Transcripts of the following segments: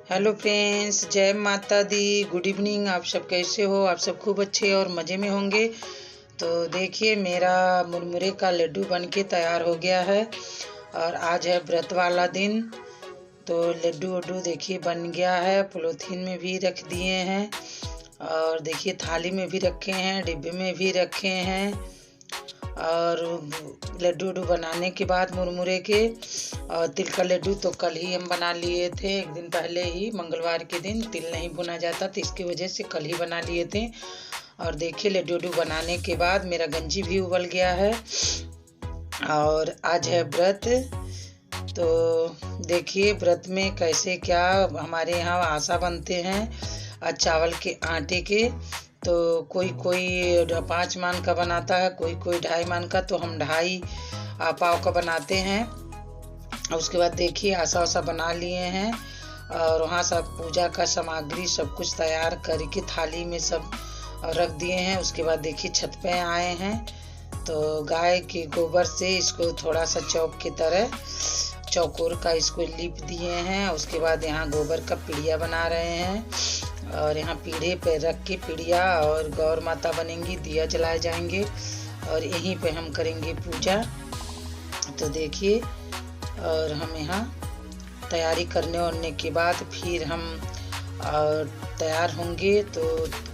Hello friends, जय माता दी। Good evening. आप सब कैसे हो? आप सब खूब अच्छे और मज़े में होंगे। तो देखिए, मेरा मुरमुरे का लड्डू बनके तैयार हो गया है और आज है व्रत वाला दिन। तो लड्डू वड्डू देखिए बन गया है। पॉलीथीन में भी रख दिए हैं और देखिए थाली में भी रखे हैं, डिब्बे में भी रखे हैं। और लड्डू वड्डू बनाने के बाद मुरमुरे के और तिल का लड्डू तो कल ही हम बना लिए थे, एक दिन पहले ही। मंगलवार के दिन तिल नहीं भुना जाता तो इसकी वजह से कल ही बना लिए थे। और देखिए लड्डू वड्डू बनाने के बाद मेरा गंजी भी उबल गया है और आज है व्रत। तो देखिए व्रत में कैसे क्या हमारे यहाँ आसा बनते हैं चावल के आटे के। तो कोई 5 मान का बनाता है, कोई 2.5 मान का। तो हम 2.5 पाव का बनाते हैं। उसके बाद देखिए आसा वसा बना लिए हैं और वहाँ सब पूजा का सामग्री सब कुछ तैयार करके थाली में सब रख दिए हैं। उसके बाद देखिए छत पे आए हैं तो गाय के गोबर से इसको थोड़ा सा चौक की तरह चौकोर का इसको लीप दिए हैं। उसके बाद यहाँ गोबर का पीढ़िया बना रहे हैं और यहाँ पीढ़े पे रख के पीढ़िया और गौर माता बनेंगी, दिया जलाए जाएंगे और यहीं पे हम करेंगे पूजा। तो देखिए, और हम यहाँ तैयारी करने के बाद फिर हम तैयार होंगे। तो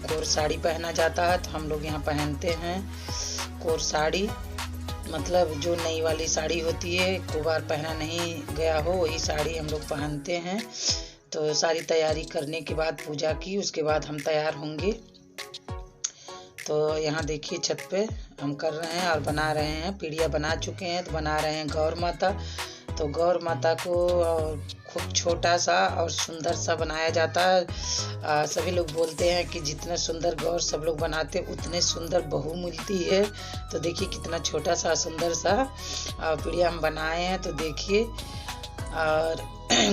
कोर साड़ी पहना जाता है तो हम लोग यहाँ पहनते हैं कोर साड़ी, मतलब जो नई वाली साड़ी होती है, को बार पहना नहीं गया हो वही साड़ी हम लोग पहनते हैं। तो सारी तैयारी करने के बाद पूजा की, उसके बाद हम तैयार होंगे। तो यहाँ देखिए छत पे हम कर रहे हैं और बना रहे हैं, पीढ़िया बना चुके हैं। तो बना रहे हैं गौर माता। तो गौर माता को खूब छोटा सा और सुंदर सा बनाया जाता है। सभी लोग बोलते हैं कि जितना सुंदर गौर सब लोग बनाते उतने सुंदर बहू मिलती है। तो देखिए कितना छोटा सा सुंदर सा पीढ़िया हम बनाए हैं। तो देखिए, और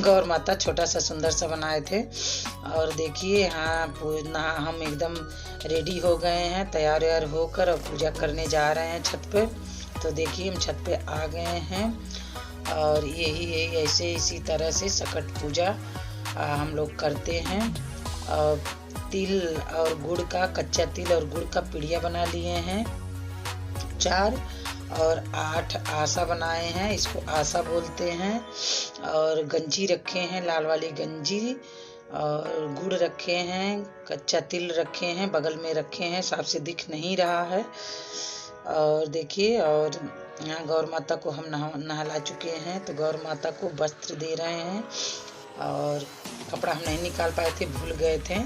गौर माता छोटा सा सुंदर सा बनाए थे। और देखिए यहाँ हम एकदम रेडी हो गए हैं, तैयार व्यार होकर और पूजा करने जा रहे हैं छत पे। तो देखिए हम छत पे आ गए हैं और यही ऐसे इसी तरह से सकट पूजा हम लोग करते हैं। और तिल और गुड़ का, कच्चा तिल और गुड़ का पीढ़िया बना लिए हैं 4 और 8 आसा बनाए हैं, इसको आसा बोलते हैं। और गंजी रखे हैं, लाल वाली गंजी, और गुड़ रखे हैं, कच्चा तिल रखे हैं, बगल में रखे हैं, साफ से दिख नहीं रहा है। और देखिए, और यहाँ गौर माता को हम नहला चुके हैं। तो गौर माता को वस्त्र दे रहे हैं और कपड़ा हम नहीं निकाल पाए थे, भूल गए थे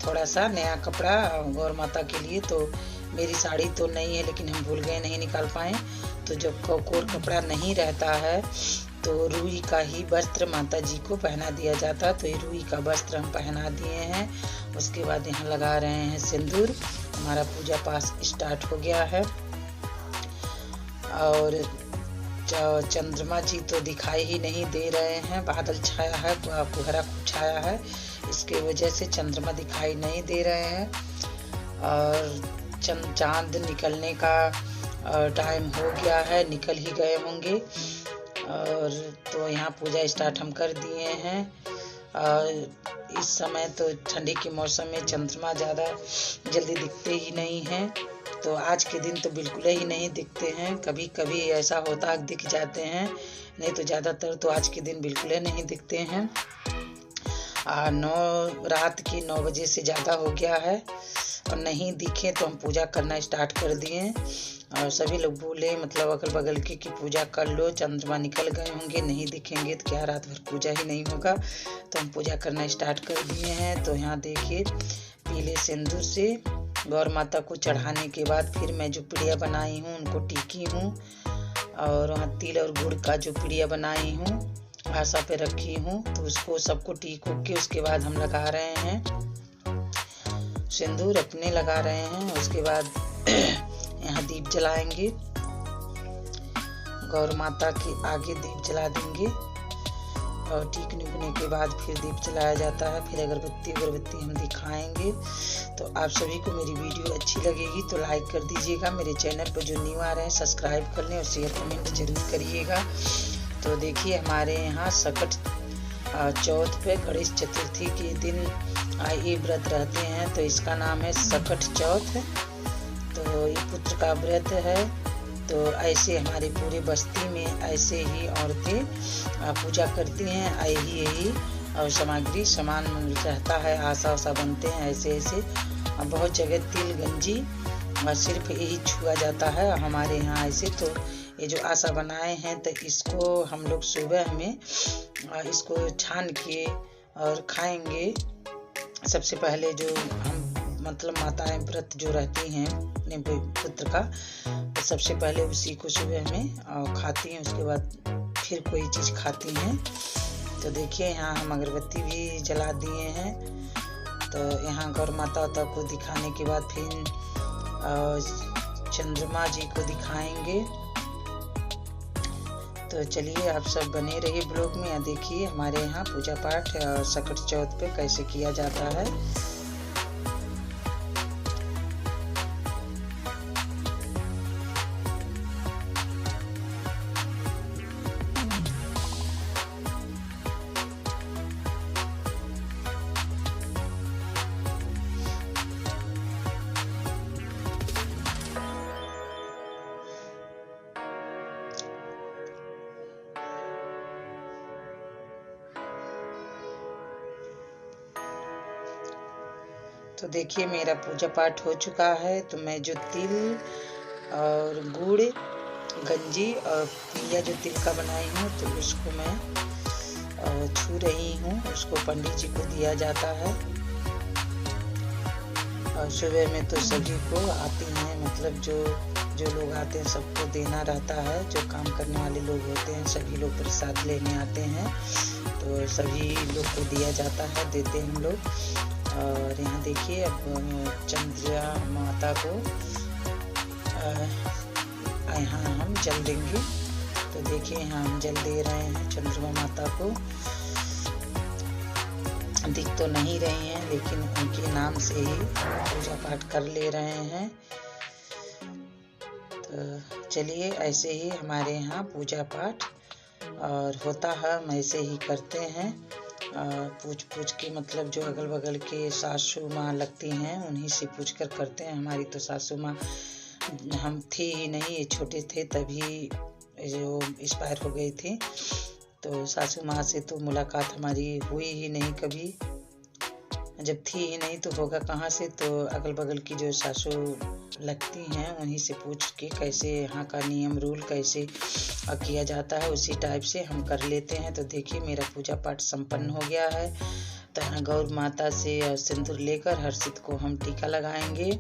थोड़ा सा नया कपड़ा गौर माता के लिए। तो मेरी साड़ी तो नहीं है लेकिन हम भूल गए, नहीं निकाल पाए। तो जब कोर कपड़ा नहीं रहता है तो रुई का ही वस्त्र माता जी को पहना दिया जाता। तो ये रुई का वस्त्र हम पहना दिए हैं। उसके बाद यहाँ लगा रहे हैं सिंदूर। हमारा पूजा पाठ स्टार्ट हो गया है। और चंद्रमा जी तो दिखाई ही नहीं दे रहे हैं, बादल छाया है, कोहरा छाया है, इसके वजह से चंद्रमा दिखाई नहीं दे रहे हैं। और चांद निकलने का टाइम हो गया है, निकल ही गए होंगे। और तो यहाँ पूजा स्टार्ट हम कर दिए हैं। और इस समय तो ठंडी के मौसम में चंद्रमा ज़्यादा जल्दी दिखते ही नहीं हैं। तो आज के दिन तो बिल्कुल ही नहीं दिखते हैं, कभी कभी ऐसा होता है दिख जाते हैं, नहीं तो ज़्यादातर तो आज के दिन बिल्कुल ही नहीं दिखते हैं। रात के 9 बजे से ज़्यादा हो गया है और नहीं दिखे तो हम पूजा करना स्टार्ट कर दिए। और सभी लोग बोले, मतलब अगल बगल के, कि पूजा कर लो, चंद्रमा निकल गए होंगे, नहीं दिखेंगे तो क्या रात भर पूजा ही नहीं होगा। तो हम पूजा करना स्टार्ट कर दिए हैं। तो यहाँ देखिए पीले सिंदूर से गौर माता को चढ़ाने के बाद फिर मैं जो पीढ़िया बनाई हूँ उनको टीकी हूँ। और वहाँ तिल और गुड़ का जो पीढ़िया बनाई हूँ आसा पे रखी हूँ, तो उसको सबको टीक के उसके बाद हम लगा रहे हैं सिंदूर, अपने लगा रहे हैं। उसके बाद यहाँ दीप जलाएंगे, गौर माता के आगे दीप जला देंगे और टीकने के बाद फिर दीप जलाया जाता है। फिर अगरबत्ती हम दिखाएंगे। तो आप सभी को मेरी वीडियो अच्छी लगेगी तो लाइक कर दीजिएगा। मेरे चैनल पर जो न्यू आ रहे हैं सब्सक्राइब कर लें और शेयर कमेंट जरूर करिएगा। तो देखिए हमारे यहाँ सकट चौथ पे गणेश चतुर्थी के दिन ये व्रत रहते हैं, तो इसका नाम है सकट चौथ। तो ये पुत्र का व्रत है। तो ऐसे हमारे पूरे बस्ती में ऐसे ही औरतें पूजा करती हैं। यही और सामग्री समान रहता है, आशा वसा बनते हैं ऐसे ऐसे। बहुत जगह तिल गंजी और सिर्फ यही छुआ जाता है हमारे यहाँ ऐसे। तो ये जो आशा बनाए हैं, तो इसको हम लोग सुबह में इसको छान के और खाएंगे। सबसे पहले जो हम मतलब माताएं व्रत जो रहती हैं अपने पुत्र का, तो सबसे पहले उसी को सुबह में खाती हैं, उसके बाद फिर कोई चीज़ खाती हैं। तो देखिए यहाँ हम अगरबत्ती भी जला दिए हैं। तो यहाँ गौर माता को दिखाने के बाद फिर चंद्रमा जी को दिखाएंगे। तो चलिए आप सब बने रहिए ब्लॉग में या देखिए हमारे यहाँ पूजा पाठ सकट चौथ पे कैसे किया जाता है। तो देखिए मेरा पूजा पाठ हो चुका है। तो मैं जो तिल और गुड़ गंजी और पिया जो तिल का बनाई हूँ, तो उसको मैं छू रही हूँ। उसको पंडित जी को दिया जाता है। और सुबह में तो सभी को आती हैं, मतलब जो लोग आते हैं सबको देना रहता है। जो काम करने वाले लोग होते हैं सभी लोग प्रसाद लेने आते हैं, तो सभी लोग को दिया जाता है, देते हैं हम लोग। और यहाँ देखिए अब चंद्रमा माता को यहाँ हम जल देंगे। तो देखिए यहाँ हम जल दे रहे हैं चंद्रमा माता को। दिख तो नहीं रही हैं, लेकिन उनके नाम से ही पूजा पाठ कर ले रहे हैं। तो चलिए ऐसे ही हमारे यहाँ पूजा पाठ और होता है, हम ऐसे ही करते हैं। पूछ के मतलब जो अगल बगल के सासू माँ लगती हैं उन्हीं से पूछ कर करते हैं। हमारी तो सासू माँ हम थी ही नहीं, ये छोटे थे तभी जो एक्सपायर हो गई थी। तो सासू माँ से तो मुलाकात हमारी हुई ही नहीं कभी, जब थी ही नहीं तो होगा कहाँ से। तो अगल बगल की जो सासू लगती हैं उन्हीं से पूछ के कैसे यहाँ का नियम रूल कैसे किया जाता है, उसी टाइप से हम कर लेते हैं। तो देखिए मेरा पूजा पाठ संपन्न हो गया है। तो यहाँ गौर माता से सिंदूर लेकर हर्षित को हम टीका लगाएंगे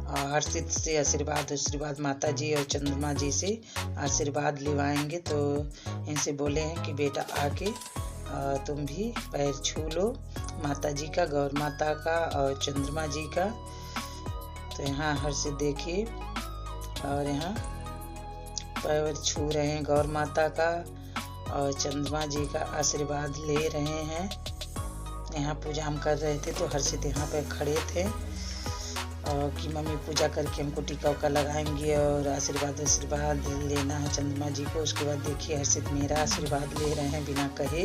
और हर्षित से आशीर्वाद माता जी और चंद्रमा जी से आशीर्वाद लेवाएंगे। तो इनसे बोले हैं कि बेटा आके तुम भी पैर छू लो माता जी का, गौर माता का और चंद्रमा जी का। तो यहाँ हर्षित देखिए और यहाँ पैर छू रहे हैं गौर माता का और चंद्रमा जी का आशीर्वाद ले रहे हैं। यहाँ पूजा हम कर रहे थे तो हर्षित यहाँ पे खड़े थे और कि मम्मी पूजा करके हमको टीका उका लगाएंगे और आशीर्वाद लेना है चंद्रमा जी को। उसके बाद देखिए हर्षित मेरा आशीर्वाद ले रहे हैं बिना कहे।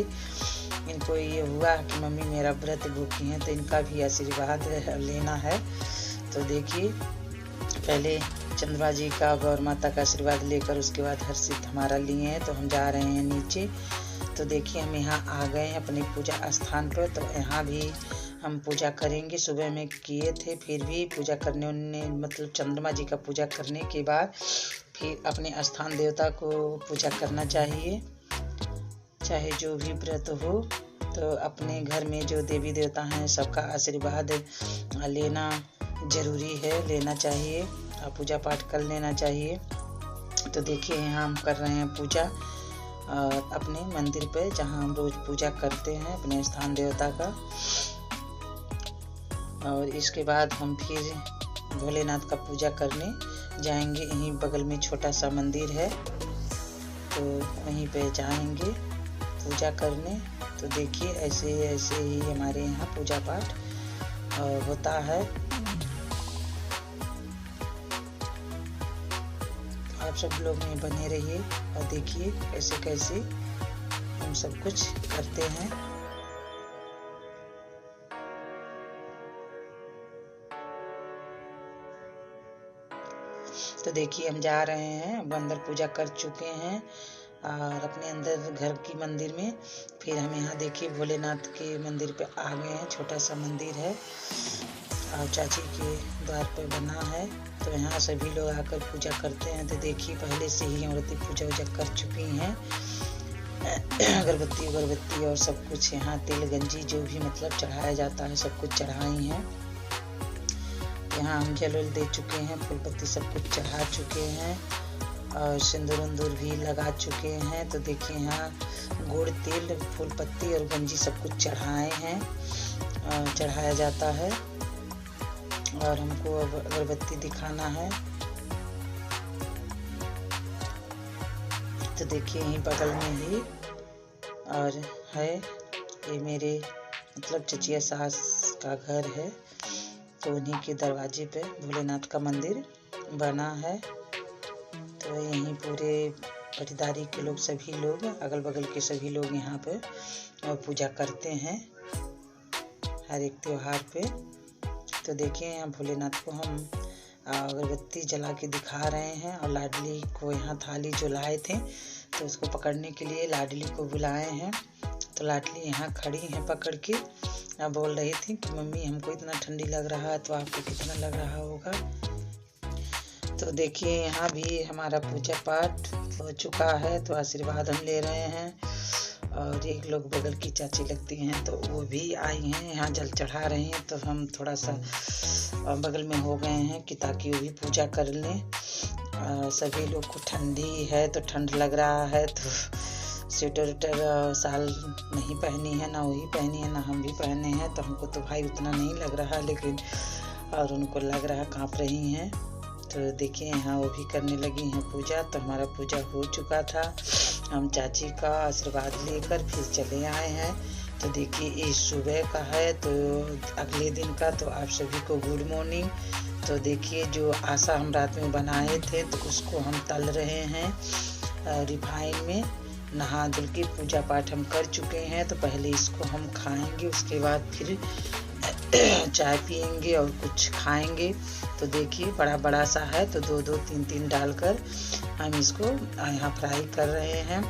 इनको ये हुआ कि मम्मी मेरा व्रत भूखी हैं, तो इनका भी आशीर्वाद लेना है। तो देखिए पहले चंद्रमा जी का गौर माता का आशीर्वाद लेकर उसके बाद हर्षित हमारा लिए हैं। तो हम जा रहे हैं नीचे। तो देखिए हम यहाँ आ गए हैं अपने पूजा स्थान पर। तो यहाँ भी हम पूजा करेंगे। सुबह में किए थे, फिर भी पूजा करने मतलब चंद्रमा जी का पूजा करने के बाद फिर अपने स्थान देवता को पूजा करना चाहिए, चाहे जो भी व्रत हो। तो अपने घर में जो देवी देवता हैं सबका आशीर्वाद लेना जरूरी है, लेना चाहिए और पूजा पाठ कर लेना चाहिए। तो देखिए यहाँ हम कर रहे हैं पूजा अपने मंदिर पे, जहाँ हम रोज पूजा करते हैं अपने स्थान देवता का। और इसके बाद हम फिर भोलेनाथ का पूजा करने जाएंगे। यहीं बगल में छोटा सा मंदिर है, तो वहीं पे जाएंगे पूजा करने। तो देखिए ऐसे ही हमारे यहाँ पूजा पाठ होता है। आप सब लोग में बने रहिए और देखिए कैसे कैसे हम सब कुछ करते हैं। तो देखिए हम जा रहे हैं, अब अंदर पूजा कर चुके हैं और अपने अंदर घर की मंदिर में। फिर हम यहाँ देखिए भोलेनाथ के मंदिर पे आ गए हैं। छोटा सा मंदिर है और चाची के द्वार पर बना है, तो यहाँ सभी लोग आकर पूजा करते हैं। तो देखिए पहले से ही औरतें पूजा वूजा कर चुकी हैं, अगरबत्ती और सब कुछ यहाँ तेल गंजी जो भी मतलब चढ़ाया जाता है सब कुछ चढ़ाई हैं। यहाँ हम जल दे चुके हैं, फूल पत्ती सब कुछ चढ़ा चुके हैं और सिंदूर उंदूर भी लगा चुके हैं। तो देखिए यहाँ गुड़ तेल फूल पत्ती और गंजी सब कुछ चढ़ाए हैं, चढ़ाया जाता है। और हमको अब अगरबत्ती दिखाना है। तो देखिए यहीं बगल में ही और है, ये मेरे मतलब चचिया सास का घर है, तो उन्हीं के दरवाजे पे भोलेनाथ का मंदिर बना है। तो यहीं पूरे पटीदारी के लोग सभी लोग अगल बगल के सभी लोग यहाँ पे पूजा करते हैं हर एक त्योहार पे। तो देखिए यहाँ भोलेनाथ को हम अगरबत्ती जला के दिखा रहे हैं और लाडली को यहाँ थाली जो लाए थे तो उसको पकड़ने के लिए लाडली को बुलाए हैं। तो लाडली यहाँ खड़ी हैं पकड़ के, बोल रही थी कि मम्मी हमको इतना ठंडी लग रहा है तो आपको कितना लग रहा होगा। तो देखिए यहाँ भी हमारा पूजा पाठ हो चुका है, तो आशीर्वाद हम ले रहे हैं। और एक लोग बगल की चाची लगती हैं तो वो भी आई हैं, यहाँ जल चढ़ा रही हैं। तो हम थोड़ा सा बगल में हो गए हैं कि ताकि वो भी पूजा कर लें। सभी लोग को ठंडी है तो ठंड लग रहा है, तो स्वेटर वेटर साल नहीं पहनी है, ना वही पहनी है ना हम भी पहने हैं। तो हमको तो भाई उतना नहीं लग रहा, लेकिन और उनको लग रहा, काँप रही हैं। तो देखिए यहाँ वो भी करने लगी हैं पूजा। तो हमारा पूजा हो चुका था, हम चाची का आशीर्वाद लेकर फिर चले आए हैं। तो देखिए ये सुबह का है, तो अगले दिन का। तो आप सभी को गुड मॉर्निंग। तो देखिए जो आशा हम रात में बनाए थे तो उसको हम तल रहे हैं रिफाइन में। नहा धुल के पूजा पाठ हम कर चुके हैं, तो पहले इसको हम खाएंगे, उसके बाद फिर चाय पियेंगे और कुछ खाएंगे। तो देखिए बड़ा बड़ा सा है, तो दो दो तीन तीन डालकर हम इसको यहाँ फ्राई कर रहे हैं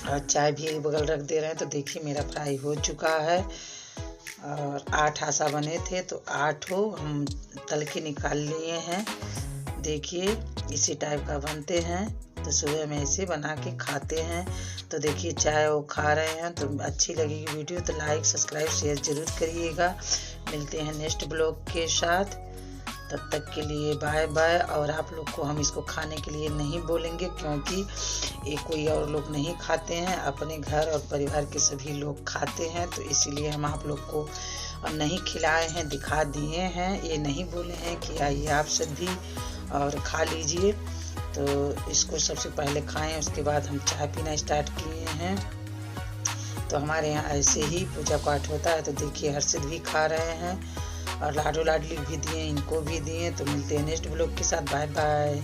और चाय भी एक बगल रख दे रहे हैं। तो देखिए मेरा फ्राई हो चुका है और 8 आशा बने थे, तो 8 हम तल के निकाल लिए हैं। देखिए इसी टाइप का बनते हैं, तो सुबह में ऐसे बना के खाते हैं। तो देखिए चाय वो खा रहे हैं। तो अच्छी लगेगी वीडियो तो लाइक सब्सक्राइब शेयर ज़रूर करिएगा। मिलते हैं नेक्स्ट ब्लॉग के साथ, तब तक के लिए बाय बाय। और आप लोग को हम इसको खाने के लिए नहीं बोलेंगे, क्योंकि ये कोई और लोग नहीं खाते हैं, अपने घर और परिवार के सभी लोग खाते हैं। तो इसीलिए हम आप लोग को नहीं खिलाए हैं, दिखा दिए हैं। ये नहीं बोले हैं कि आइए आप सब भी और खा लीजिए। तो इसको सबसे पहले खाएं, उसके बाद हम चाय पीना स्टार्ट किए हैं। तो हमारे यहाँ ऐसे ही पूजा पाठ होता है। तो देखिए हर्षित भी खा रहे हैं और लाडो लाडली भी दिए, इनको भी दिए। तो मिलते हैं नेक्स्ट ब्लॉग के साथ, बाय बाय।